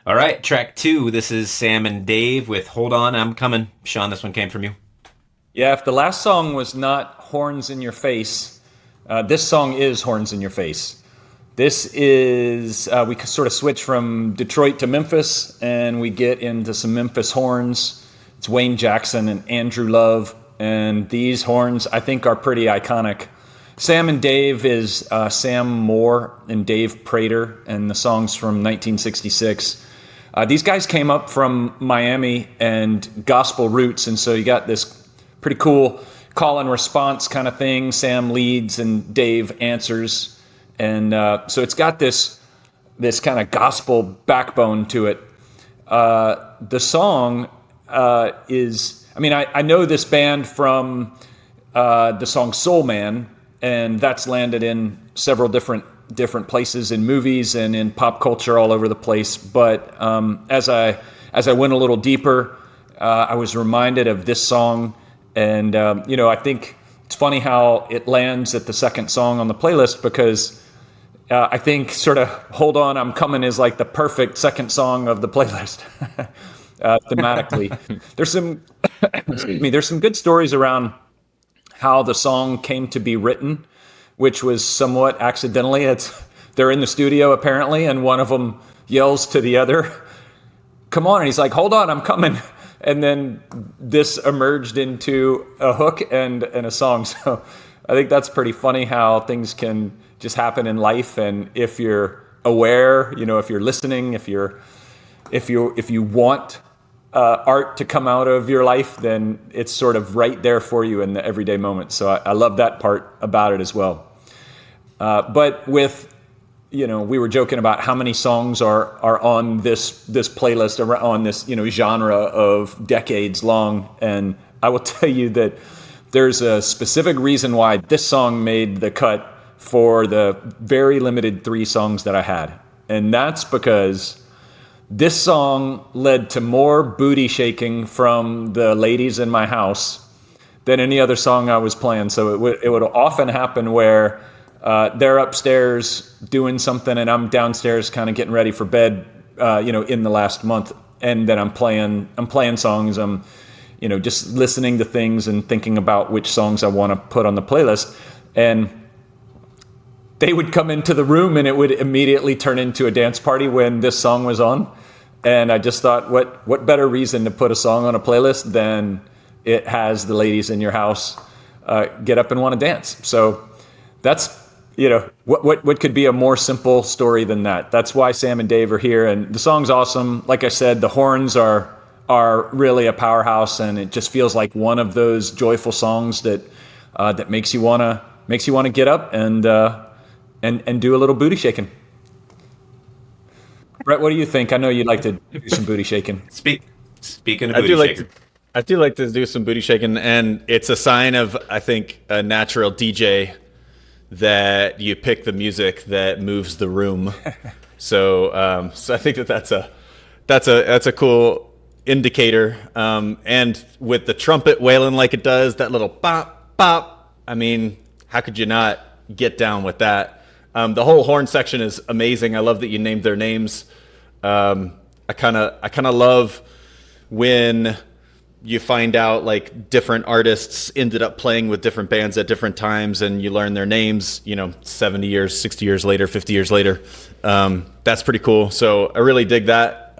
All right, track two. This is Sam and Dave with Hold On, I'm Comin. Sean, this one came from you. Yeah, if the last song was not Horns in Your Face, this song is Horns in Your Face. This is, we sort of switch from Detroit to Memphis, and we get into some Memphis horns. It's Wayne Jackson and Andrew Love, and these horns, I think, are pretty iconic. Sam and Dave is Sam Moore and Dave Prater, and the song's from 1966. These guys came up from Miami and gospel roots, and so you got this pretty cool call and response kind of thing. Sam leads and Dave answers, and so it's got this kind of gospel backbone to it. The song is, I mean, I know this band from the song Soul Man, and that's landed in several different places in movies and in pop culture all over the place. But as I went a little deeper, I was reminded of this song, and I think it's funny how it lands at the second song on the playlist, because I think sort of "Hold On, I'm Comin" is like the perfect second song of the playlist thematically. There's some, excuse me, there's some good stories around how the song came to be written, which was somewhat accidentally. They're in the studio apparently, and one of them yells to the other, "Come on," and he's like, "Hold on, I'm coming." And then this emerged into a hook and a song. So I think that's pretty funny how things can just happen in life. And if you're aware, if you're listening, if you want art to come out of your life, then it's sort of right there for you in the everyday moment. So I love that part about it as well. But with, we were joking about how many songs are on this playlist, on this, genre of decades long. And I will tell you that there's a specific reason why this song made the cut for the very limited 3 songs that I had. And that's because this song led to more booty shaking from the ladies in my house than any other song I was playing. So it would often happen where they're upstairs doing something and I'm downstairs kind of getting ready for bed, in the last month. And then I'm playing songs. I'm, just listening to things and thinking about which songs I want to put on the playlist. And they would come into the room and it would immediately turn into a dance party when this song was on. And I just thought, what better reason to put a song on a playlist than it has the ladies in your house get up and want to dance. So that's, what could be a more simple story than that? That's why Sam and Dave are here. And the song's awesome. Like I said, the horns are really a powerhouse, and it just feels like one of those joyful songs that makes you want to get up and do a little booty shaking. Brett, what do you think? I know you'd like to do some booty shaking. Speaking of booty shaking. I do like to do some booty shaking, and it's a sign of, I think, a natural DJ that you pick the music that moves the room. So I think that's a cool indicator. And with the trumpet wailing like it does, that little bop bop. I mean, how could you not get down with that? The whole horn section is amazing. I love that you named their names. I kind of love when you find out like different artists ended up playing with different bands at different times, and you learn their names, 70 years, 60 years later, 50 years later. That's pretty cool. So I really dig that.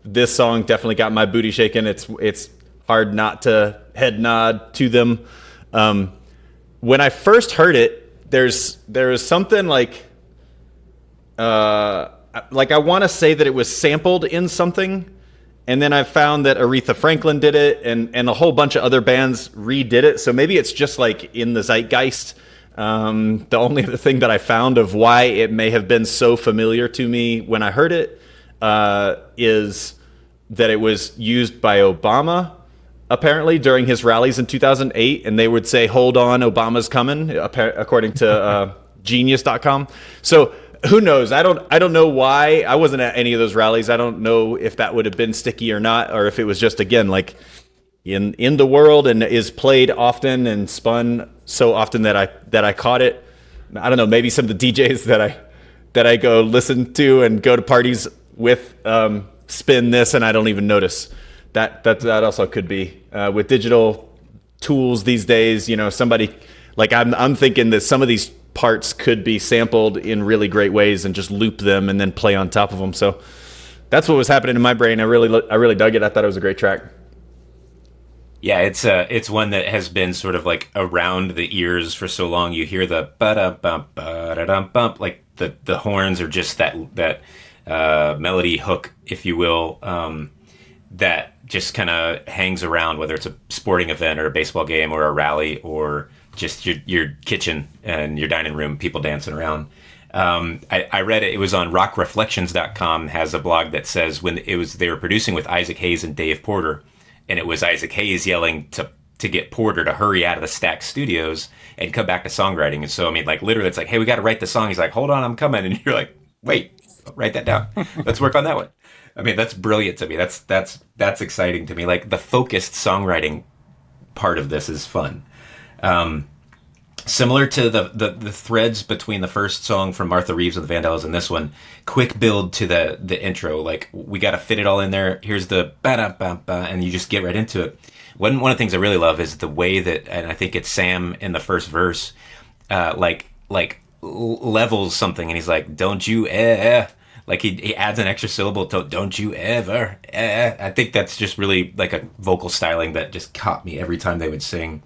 This song definitely got my booty shaking. It's hard not to head nod to them. When I first heard it, there was something like I want to say that it was sampled in something. And then I found that Aretha Franklin did it, and a whole bunch of other bands redid it. So maybe it's just like in the zeitgeist. The only other thing that I found of why it may have been so familiar to me when I heard it is that it was used by Obama, apparently, during his rallies in 2008. And they would say, "Hold on, Obama's coming," according to Genius.com. So who knows? I don't know why. I wasn't at any of those rallies. I don't know if that would have been sticky or not, or if it was just, again, like in the world and is played often and spun so often that I caught it. I don't know. Maybe some of the DJs that I go listen to and go to parties with spin this and I don't even notice. That also could be with digital tools these days. You know, somebody like I'm thinking that some of these parts could be sampled in really great ways and just loop them and then play on top of them. So that's what was happening in my brain. I really dug it. I thought it was a great track. Yeah, it's one that has been sort of like around the ears for so long. You hear the ba-da-bump, bump, like the horns are just that melody hook, if you will, that just kind of hangs around, whether it's a sporting event or a baseball game or a rally or just your kitchen and your dining room, people dancing around. I read it. It was on rockreflections.com, has a blog that says when they were producing with Isaac Hayes and Dave Porter, and it was Isaac Hayes yelling to get Porter to hurry out of the Stack Studios and come back to songwriting. And so, I mean, like literally, it's like, hey, we got to write the song. He's like, hold on, I'm coming. And you're like, wait, write that down. Let's work on that one. I mean, that's brilliant to me. That's exciting to me. Like the focused songwriting part of this is fun. Similar to the threads between the first song from Martha Reeves and the Vandellas and this one, quick build to the intro. Like we got to fit it all in there. Here's the ba-da-ba-ba, and you just get right into it. One of the things I really love is the way that, and I think it's Sam in the first verse, levels something, and he's like, "Don't you like he adds an extra syllable to "Don't you ever." I think that's just really like a vocal styling that just caught me every time they would sing.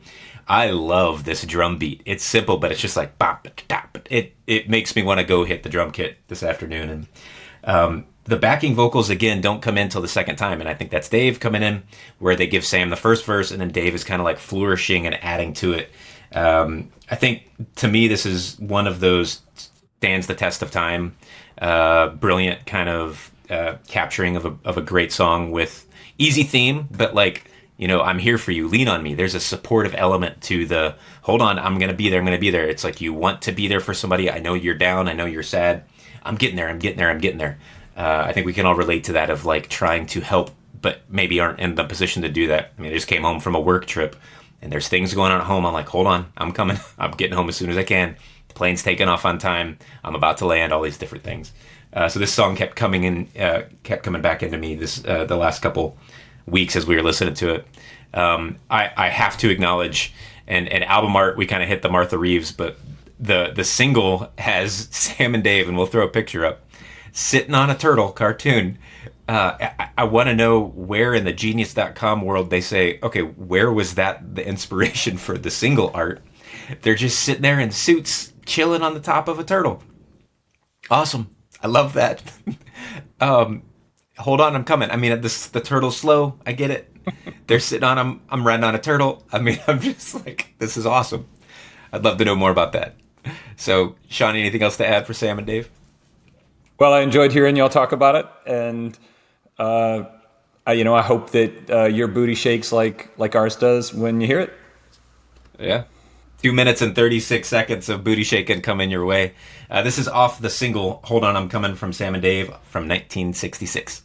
I love this drum beat. It's simple, but it's just like bop, tap. It makes me want to go hit the drum kit this afternoon. And the backing vocals again don't come in till the second time, and I think that's Dave coming in, where they give Sam the first verse, and then Dave is kind of like flourishing and adding to it. I think to me this is one of those stands the test of time. Brilliant kind of capturing of a great song with easy theme, but like, you know, I'm here for you, lean on me. There's a supportive element to the hold on, I'm gonna be there, I'm gonna be there. It's like you want to be there for somebody. I know you're down, I know you're sad. I'm getting there, I'm getting there, I'm getting there. I think we can all relate to that of like trying to help, but maybe aren't in the position to do that. I mean, I just came home from a work trip and there's things going on at home. I'm like, hold on, I'm coming. I'm getting home as soon as I can. The plane's taking off on time. I'm about to land, all these different things. So this song kept coming back into me the last couple weeks as we were listening to it. I have to acknowledge, and album art, we kind of hit the Martha Reeves, but the single has Sam and Dave, and we'll throw a picture up, sitting on a turtle cartoon. I want to know where in the genius.com world they say, okay, where was that the inspiration for the single art? They're just sitting there in suits, chilling on the top of a turtle. Awesome. I love that. Hold on, I'm coming. I mean, the turtle's slow. I get it. They're sitting on them. I'm riding on a turtle. I mean, I'm just like, this is awesome. I'd love to know more about that. So, Sean, anything else to add for Sam and Dave? Well, I enjoyed hearing y'all talk about it, and I hope that your booty shakes like ours does when you hear it. Yeah. 2 minutes and 36 seconds of booty shaking coming your way. This is off the single "Hold On, I'm Coming" from Sam and Dave from 1966.